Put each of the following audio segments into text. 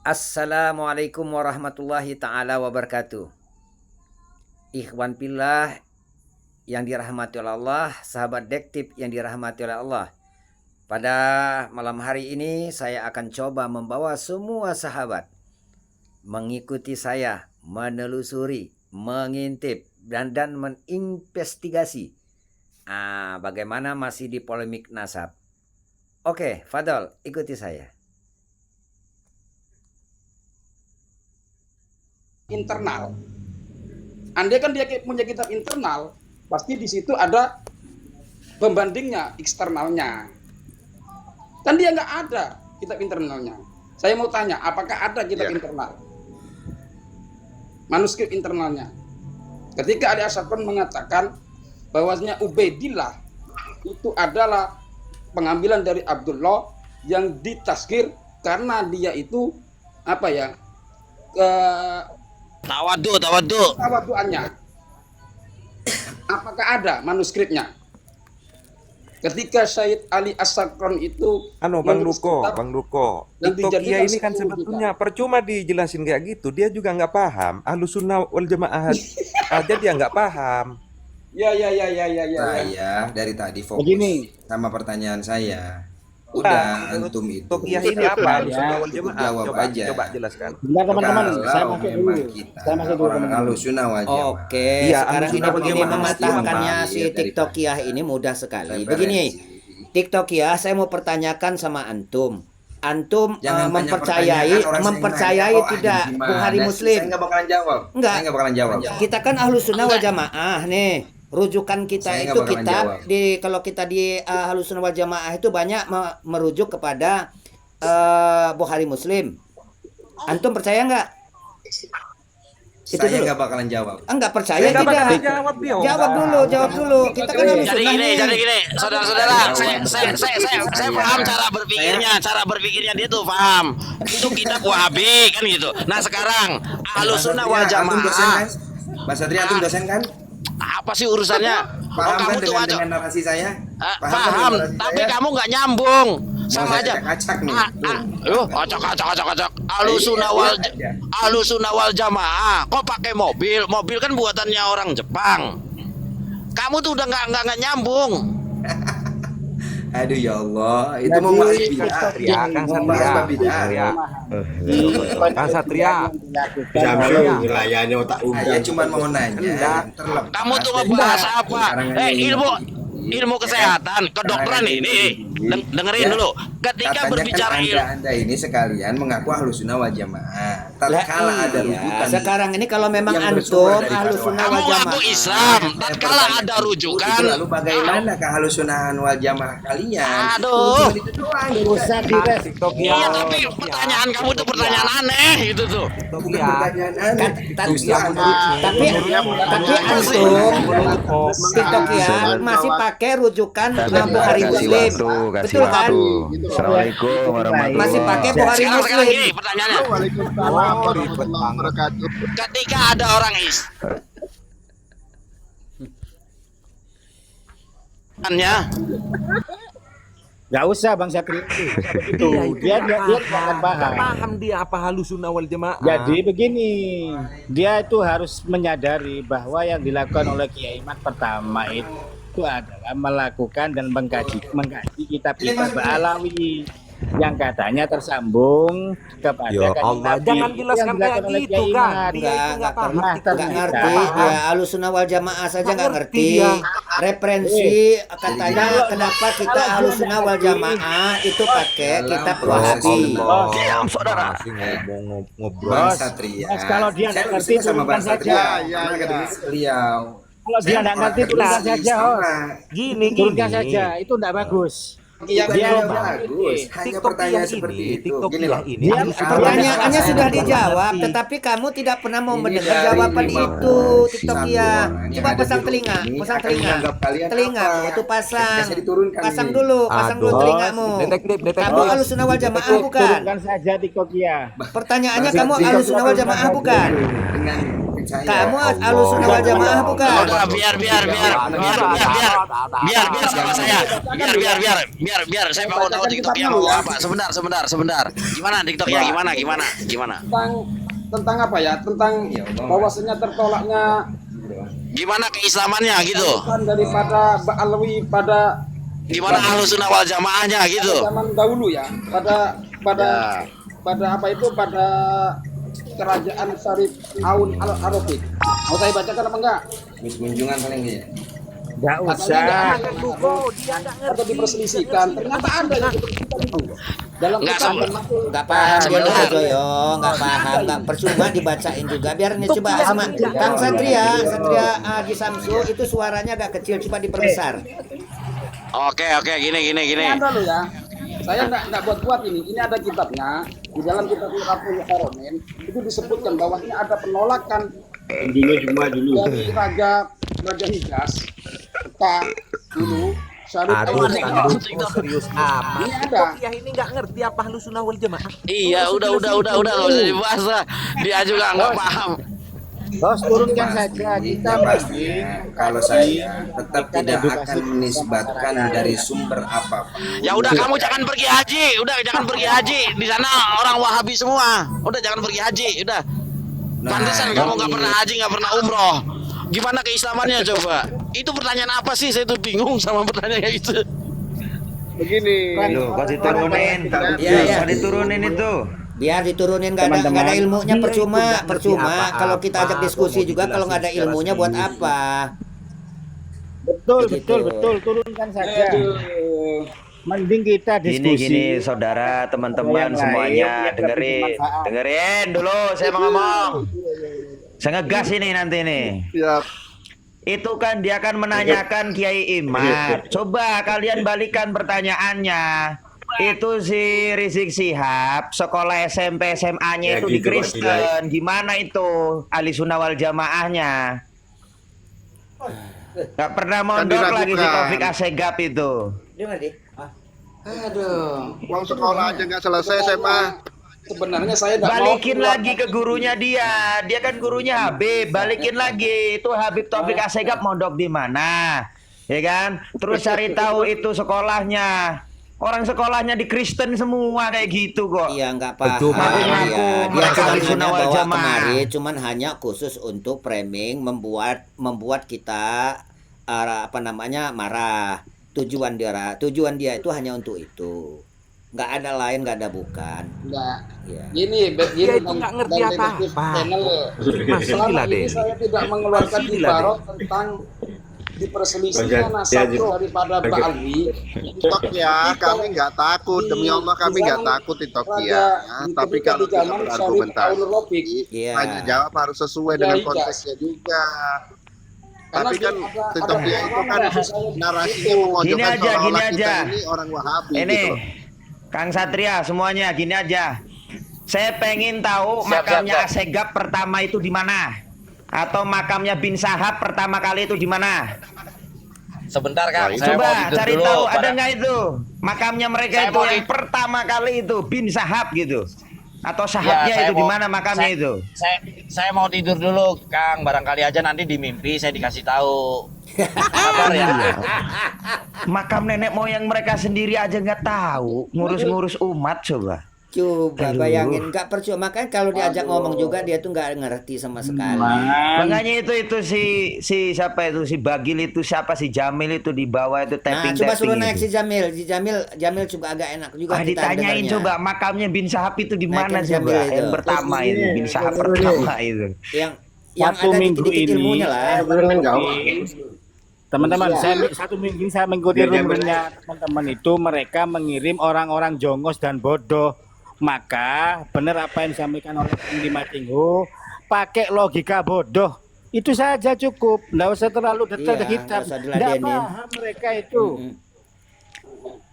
Assalamualaikum warahmatullahi ta'ala wabarakatuh. Ikhwan fillah yang dirahmati oleh Allah, sahabat dektip yang dirahmati oleh Allah. Pada malam hari ini saya akan coba membawa semua sahabat mengikuti saya, menelusuri, mengintip dan menginvestigasi bagaimana masih di polemik nasab. Oke, Fadol, ikuti saya. Internal. Andai kan dia punya kitab internal, pasti di situ ada pembandingnya, eksternalnya. Kan dia nggak ada kitab internalnya. Saya mau tanya, apakah ada kitab internal? Manuskrip internalnya. Ketika Ali As-Saqqan mengatakan bahwasanya Ubaidillah itu adalah pengambilan dari Abdullah yang ditaskir karena dia itu tawaduannya. Apakah ada manuskripnya? Ketika Syed Ali As-Saqqan itu Bang Duko, TikToknya ini kan sebetulnya percuma dijelasin kayak gitu, dia juga nggak paham. Ahlussunnah wal Jamaah aja dia nggak paham. Ya. Saya dari tadi fokus begini sama pertanyaan saya. Udah, antum itu. TikToknya ini apa? Ahlussunnah wal Cukup Jamaah. jawab aja. Coba jelaskan. Bentar teman-teman, saya Kalau masuk dulu. memang kita Saya masuk dulu orang teman-teman. Ahlussunnah wal Jamaah. Oke, Iya, sekarang ini Ahlussunnah wal begini Jamaah mematahkannya pasti si dari TikTokiyah ini mudah sekali. referensi. Begini, TikTokiyah, saya mau pertanyakan sama antum. Antum Jangan banyak mempercayai pertanyaan, orang mempercayai saya nanya, tidak gimana Bukhari sih? Muslim? Saya nggak bakalan jawab. Enggak. Saya nggak bakalan jawab. Kita kan Ahlussunnah wal Jamaah nih. Rujukan kita Saya itu nggak bakalan kitab jawab. kalau kita di Ahlussunnah wal Jamaah itu banyak merujuk kepada Bukhari Muslim. Antum percaya nggak? Itu Saya dulu. nggak bakalan jawab. Enggak percaya Saya nggak tidak? bakal jawab dia. Jawab dulu. Kita kan Ahlussunnah nih. Jadi gini, saudara-saudara, saya paham cara berpikirnya dia tuh paham. Itu kitab Wahabi kan gitu. Nah sekarang Ahlussunnah wal Antum dosen Jamaah kan? Mas Satria, antum dosen kan? apa sih urusannya? Paham kan Kamu tuh dengan narasi saya? paham, kan dengan narasi tapi saya? kamu nggak nyambung sama saya aja. acak-acak nih. Acak. Ahlussunnah wal Jamaah. Kok pakai mobil? Mobil kan buatannya orang Jepang. Kamu tuh udah nggak nyambung. Aduh ya Allah, itu Jadi, membahas bid'ah. Satria, Kang Membahas Satria. bab bid'ah. Kang Satria. Sambil wilayahnya otak Saya cuma mau nanya yang terlepas Kamu tuh dari membahas apa? karangan ini. Ilmu kesehatan, kedokteran ini. Dengerin dulu. Ketika Katanya berbicara kan anda ini sekalian mengaku Ahlussunnah wal Jamaah. Lah Tatkala ada iya, rujukan sekarang ini kalau memang yang antum bersumber dari Ahlussunnah kamu wal ngaku Jamaah. Islam, Saya tatkala bertanya ada itu, rujukan. lalu bagaimana keahlussunahan wal Jamaah kalian? Aduh. Cuma itu doang. usah dires. TikToknya. Iya, tapi pertanyaan kamu tuh pertanyaan aneh gitu tuh. Bukan pertanyaan aneh. Justru Tapi antum TikTokiyah masih pakai rujukan Bukhari Muslim. Betul kan? Assalamualaikum warahmatullahi Masih pakai Bukhari Sekarang Muslim. gini pertanyaannya. Waalaikumsalam warahmatullahi wabarakatuh. Ketika ada orang Islamnya Gak usah Bang Satri itu. Dia akan paham. Paham dia apa Ahlussunnah wal Jamaah. Jadi begini, dia itu harus menyadari bahwa yang dilakukan oleh Kiai Iman pertama itu adalah melakukan dan mengkaji kitab-kitab Alawi yang katanya tersambung kepada Ya kajian Allah, Nabi. jangan Itu jelaskan yang kayak dilakukan oleh gitu, Kiai Kang. Iman. Dia itu nggak paham. Pernah Nggak ternyata. ngerti ya, Ahlussunnah wal Jamaah saja nggak ngerti dia. referensi katanya kenapa kita Ahlussunnah wal Jamaah itu pakai kitab Wahabi. Diam saudara. Bang Satria. Mas, kalau dia nggak Saya ngerti, bersama turunkan Bang saja. Satria. Karena akademis beliau. Kalau dia nggak ngerti, turunkan saja. Gini. Turunkan saja, itu nggak bagus. Yang Dia bagus. Hanya TikTok pertanyaan yang seperti ini, itu. TikTok Gini yang loh. ini. Dia Pertanyaannya Saya sudah nggak dijawab, ngerti. tetapi kamu tidak pernah mau Ini mendengar dari jawaban 50 itu, TikTokiyah. satu orang yang Coba ada pasang di telinga, rumah ini pasang akan telinga. menganggap kalian Telingamu apa? itu pasang. Saya diturunkan Pasang ini. dulu telingamu. Detektif. Kamu Ahlussunnah wal Jamaah bukan? Turunkan saja TikToknya. Pertanyaannya Bang kamu Satria, Ahlussunnah wal Jamaah bukan? dengan saya. Kamu Ahlussunnah wal Jamaah bukan? Udah, biar sama saya. Biar saya mau tahu TikToknya mau apa. Sebentar. Gimana TikToknya? Gimana? Tentang apa ya? Tentang bahwasanya tertolaknya Gimana keislamannya gitu? daripada Ba'alawi pada Gimana Ahlussunnah wal Jamaahnya gitu? zaman dahulu ya, pada apa itu, pada kerajaan Syarif Aun al-Arabi. Mau saya bacakan apa enggak? Mis kunjungan paling dia. Nggak usah. Atau diperselisihkan. Ternyata ada yang diperselisihkan itu. Dalam Nggak kitab sama. Nggak paham dia Sebentar. Mas Joyo, nggak paham, nggak percuma dibacain juga. Biar ini coba sama Kang Satria Haji Samsu itu suaranya agak kecil, coba diperbesar. Oke, gini. Ini ada loh ya. Saya nggak buat ini. Ini ada kitabnya. Di dalam kitab Rabbul Haramin itu disebutkan bahwa ini ada penolakan dari Raja Hijaz, Peta dulu. Syarif Aun Serius amat. Ini ada. Kok ini nggak ngerti apa Ahlussunnah wal Jamaah? Iya, udah nggak usah dibahas lah. Dia juga nggak paham. Bos, turunkan saja kita Kalau saya tetap tidak akan menisbatkan dari sumber apapun. Ya udah, kamu jangan pergi haji. Di sana orang Wahabi semua. Udah jangan pergi haji. Udah. Pantesan kamu nggak pernah haji, nggak pernah umroh. Gimana keislamannya coba? Itu pertanyaan apa sih? Saya tuh bingung sama pertanyaan kayak gitu. Begini. Kau diturunin, Iya. kau diturunin itu. Biar diturunin, nggak ada ilmunya, percuma. Kalau kita ajak diskusi juga kalau nggak ada ilmunya buat apa? betul, Begitu. turunkan saja. Mending kita diskusi. Gini saudara, teman-teman semuanya dengerin dulu saya mau ngomong. Saya ngegas ini nanti nih. Itu kan dia akan menanyakan Kiai Imad. Coba kalian balikan pertanyaannya. Itu si Rizik Syihab sekolah SMP SMA-nya itu di Kristen. Gimana itu Ahlussunnah wal Jamaahnya? Gak pernah mondok lagi si Taufik Assegaf itu. Aduh. Uang sekolah aja nggak selesai SMA. Sebenarnya saya nggak mau Balikin lagi ke gurunya dia. Dia kan gurunya Habib. Balikin lagi. Itu Habib Taufik Assegaf mondok di mana? Ya kan? Terus cari tahu itu sekolahnya. Orang sekolahnya di Kristen semua kayak gitu kok. Iya, nggak paham. Dia mereka cuma Ahlussunnah hanya wal bawa Jamaah. kemari, cuman hanya khusus untuk framing, membuat kita marah. Tujuan dia itu hanya untuk itu. Nggak ada lain, nggak ada bukan. Nggak. Ya. Gini Dia itu nggak ngerti apa-apa. Selama ini saya tidak mengeluarkan ibarat tentang diperselisihkan nasab daripada Ba'alawi. TikTok ya, kami nggak takut, demi Allah kami nggak takut TikTok ya. Tapi kalau kita berargumentasi, Iya. tanya jawab harus sesuai dengan konteksnya juga. Tapi kan TikTok ya itu kan narasinya memojokkan seolah-olah kita ini orang Wahabi Ini gitu. Kang Satria semuanya gini aja. Saya pengen tahu makamnya Assegaf pertama itu di mana? Atau makamnya bin Syahab pertama kali itu di mana? Sebentar Kang, saya mau Coba tidur cari dulu. tahu ada nggak itu makamnya mereka Saya itu mau yang pertama kali itu bin Syahab gitu? Atau Sahabnya saya itu di mau- mana makamnya itu? Saya mau tidur dulu Kang, barangkali aja nanti di mimpi saya dikasih tahu. Sabar ya. Makam nenek moyang mereka sendiri aja nggak tahu, ngurus-ngurus umat coba. Coba Aduh. bayangin, nggak percuma kan kalau diajak ngomong juga dia tuh nggak ngerti sama sekali. Makanya itu si siapa itu si Bagil itu siapa si Jamil itu di bawah itu Nah, tapping coba suruh naik itu. si Jamil coba agak enak juga kita Ditanyain dengarnya. coba makamnya bin Syahab itu di mana Naikin coba? Jamil itu. Yang pertama itu bin Syahab pertama itu. Yang Satu ada minggu titik-titik ini, ilmunya lah. teman-teman, satu minggu ini saya mengikuti rumornya teman-teman itu mereka mengirim orang-orang jongos dan bodoh. Maka benar apa yang disampaikan oleh Kang Dimas Tinghu, pakai logika bodoh. Itu saja cukup, nggak usah terlalu detail Iya, kita. nggak usah Nggak diladenin. paham mereka itu.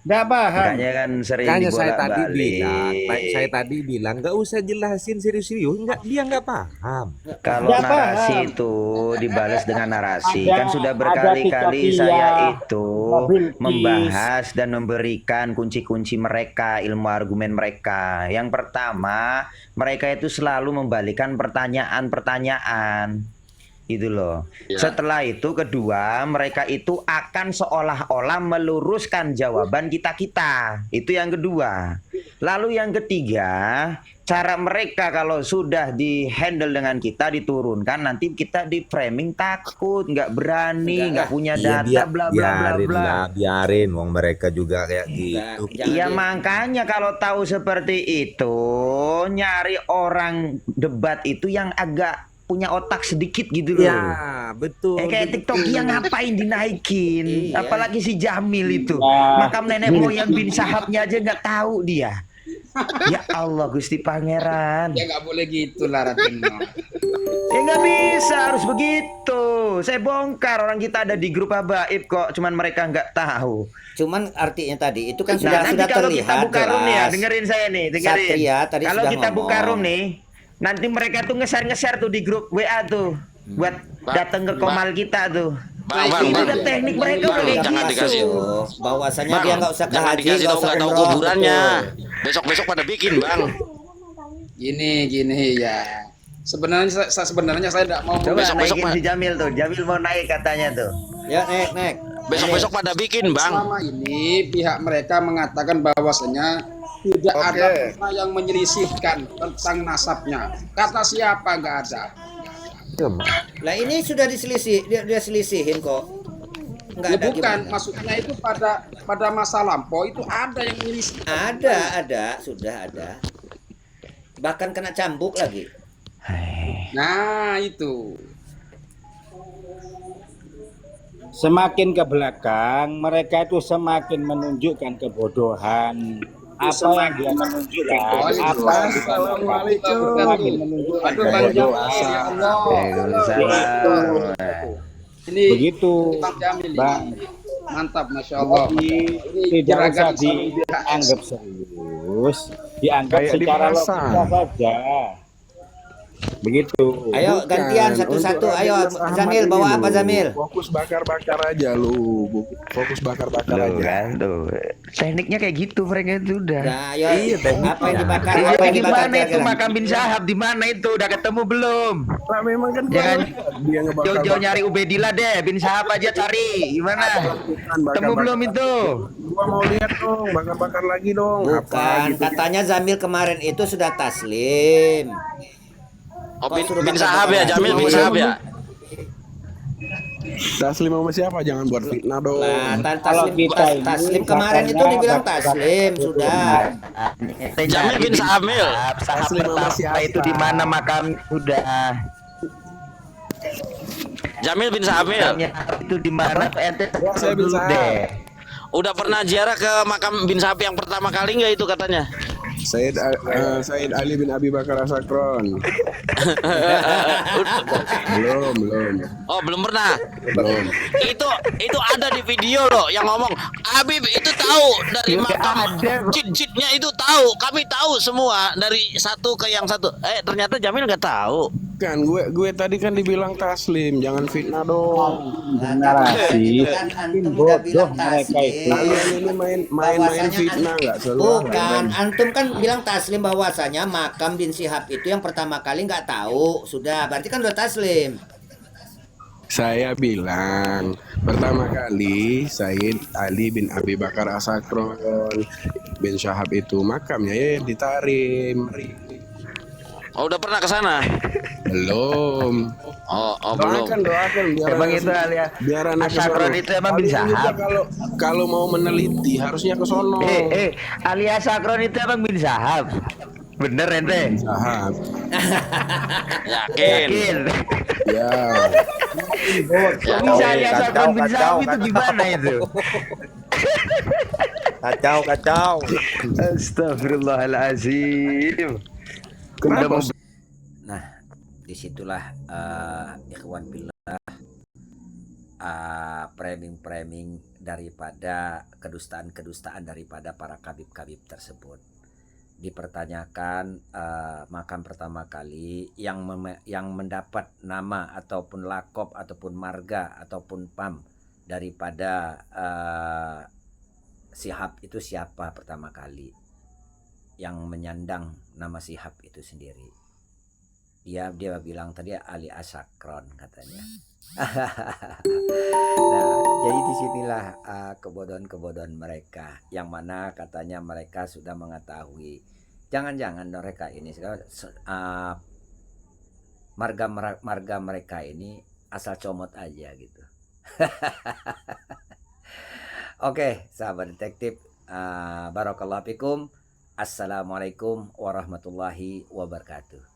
Nggak paham. Makanya kan sering Makanya saya tadi dibolak-balik. bilang nggak usah jelasin serius-serius, dia nggak paham. Kalau Nggak narasi paham. itu dibalas dengan narasi, Ada- kan sudah ada berkali-kali Titokia, saya itu mobil bis. membahas dan memberikan kunci-kunci mereka, ilmu argumen mereka. Yang pertama, mereka itu selalu membalikan pertanyaan-pertanyaan. Itu loh. Setelah itu kedua, mereka itu akan seolah-olah meluruskan jawaban kita-kita. Itu yang kedua. Lalu yang ketiga, cara mereka kalau sudah di-handle dengan kita, diturunkan, nanti kita di framing takut, nggak berani, nggak punya data, bla bla bla bla. Biarin, wong mereka juga kayak gitu. Iya makanya kalau tahu seperti itu, nyari orang debat itu yang agak punya otak sedikit gitu loh. Ya, betul. Kayak TikTok yang ngapain dinaikin, Iya. apalagi si Jamil itu. Nah. Makam nenek moyang bin Sahabnya aja nggak tahu dia. Ya Allah Gusti Pangeran. Ya nggak boleh gitu lah Ratino. Ya nggak bisa, harus begitu. Saya bongkar orang kita ada di grup habaib kok, cuman mereka nggak tahu. Cuman artinya tadi itu kan Nah, nanti sudah kalau kita terlihat buka room nih ya, jelas. dengerin saya nih, dengerin. Satria tadi Kalau sudah kita buka ngomong. room nih, nanti mereka tuh nge-share tuh di grup WA tuh, buat datang ke komal kita tuh. Ini udah teknik mereka udah kayak jangan gitu. dikasih. Bahwasanya Bang, dia nggak usah ke jangan haji, dikasih nggak tahu usah nggak tahu umroh. kuburannya. Betul. Besok-besok pada bikin, Bang. Gini ya. Sebenarnya saya tidak mau Coba Besok-besok, naikin Pak. si Jamil tuh, Jamil mau naik katanya tuh. Ya, naik. Besok-besok pada bikin, Bang. selama ini pihak mereka mengatakan bahwasanya tidak ada pernah yang menyelisihkan tentang nasabnya. Kata siapa nggak ada. Lah ini sudah dia selisihin kok. Enggak Ya ada bukan, gimana? maksudnya itu pada masa lampau itu ada yang menyelisihkan. Ada, sudah ada. Bahkan kena cambuk lagi. Nah itu. Semakin ke belakang, mereka itu semakin menunjukkan kebodohan. Apa yang dia menunjukkan, apa yang Assalamualaikum. semakin menunjukkan Aduh, Bang Jamil, ya kebodohan. Allah. Waalaikumsalam. Ini Begitu, Bang Jamil Bang. ini. Mantap, Masya Allah. Jadi tidak usah dianggap serius, dianggap Kayak secara dipasang. logika saja. Begitu. Ayo gantian satu-satu. Ayo Zamil bawa apa Zamil? Fokus bakar-bakar aja lu. Fokus bakar-bakar Tuh aja. kan tuh. Tekniknya kayak gitu mereka itu udah. Nah, ayo apa yang dibakar? Iya, Apa yang di dibakar? mana itu kira-kira? makam bin Sahab? Di mana itu? Udah ketemu belum? Nah, memang kan Jangan dia ngebakar. jauh-jauh nyari Ubedillah deh, bin Sahab aja cari. Gimana? Temu belum itu? Gua mau lihat dong, bakar-bakar lagi dong. Bukan, gitu. katanya Zamil kemarin itu sudah taslim. Oh, Kok bin, suruh bin bakar-bakar Sahab ya, lagi? Jamil bin Sahab ya. Taslim sama siapa? Jangan buat fitnah dong. Nah, Kalau kita ini taslim kemarin itu dibilang taslim sudah. Jamil bin Sahamil. Sahab Taslim sama pertama siapa? itu di mana makam udah. Jamil bin Sahamil. Makamnya itu di mana? Ente Saya bin dulu Sahab. deh. Udah pernah ziarah ke makam bin Sahab yang pertama kali nggak itu katanya? Said Ali bin Abi Bakar Asakron. belum. Oh, belum pernah. Belum. Itu ada di video loh yang ngomong Habib itu tahu dari Ya, makam ada, kok. cit-citnya itu tahu, kami tahu semua dari satu ke yang satu. Ternyata Jamil nggak tahu. Kan gue tadi kan dibilang taslim, jangan fitnah dong. narasi, Kan antum bodoh udah bilang mereka itu. taslim. Kalian ini main Bahwasanya fitnah nggak selalu. Bukan, antum kan bilang taslim bahwasanya makam bin Sihab itu yang pertama kali nggak tahu. Sudah, berarti kan udah taslim. Saya bilang pertama kali Said Ali bin Abi Bakar Asakron bin Syahab itu makamnya ya ditarim. Oh, udah pernah ke sana? Belum. Oh, belum. Doakan biar Emang anak- itu alia biar anak Asakron kesono. itu emang bin Kalian juga Sahab. kalau mau meneliti harusnya ke sono. alias Sakron itu emang bin Sahab. Bener ente? Sahab. Yakin. Ya. Kok bisa alias Sakron bin Sahab itu gimana itu? Kacau. Astagfirullahalazim. Kenapa? Nah, disitulah ikhwan billah framing daripada kedustaan daripada para kabib-kabib tersebut. Dipertanyakan makam pertama kali yang mendapat nama ataupun lakop ataupun marga ataupun pam daripada Syihab itu siapa pertama kali yang menyandang nama Syihab itu sendiri. Dia bilang tadi Ali Asakron katanya. Nah, jadi disinilah kebodohan-kebodohan mereka, yang mana katanya mereka sudah mengetahui. Jangan-jangan mereka ini marga mereka ini asal comot aja gitu. Oke, sahabat detektif, barakallahu fikum. Assalamualaikum warahmatullahi wabarakatuh.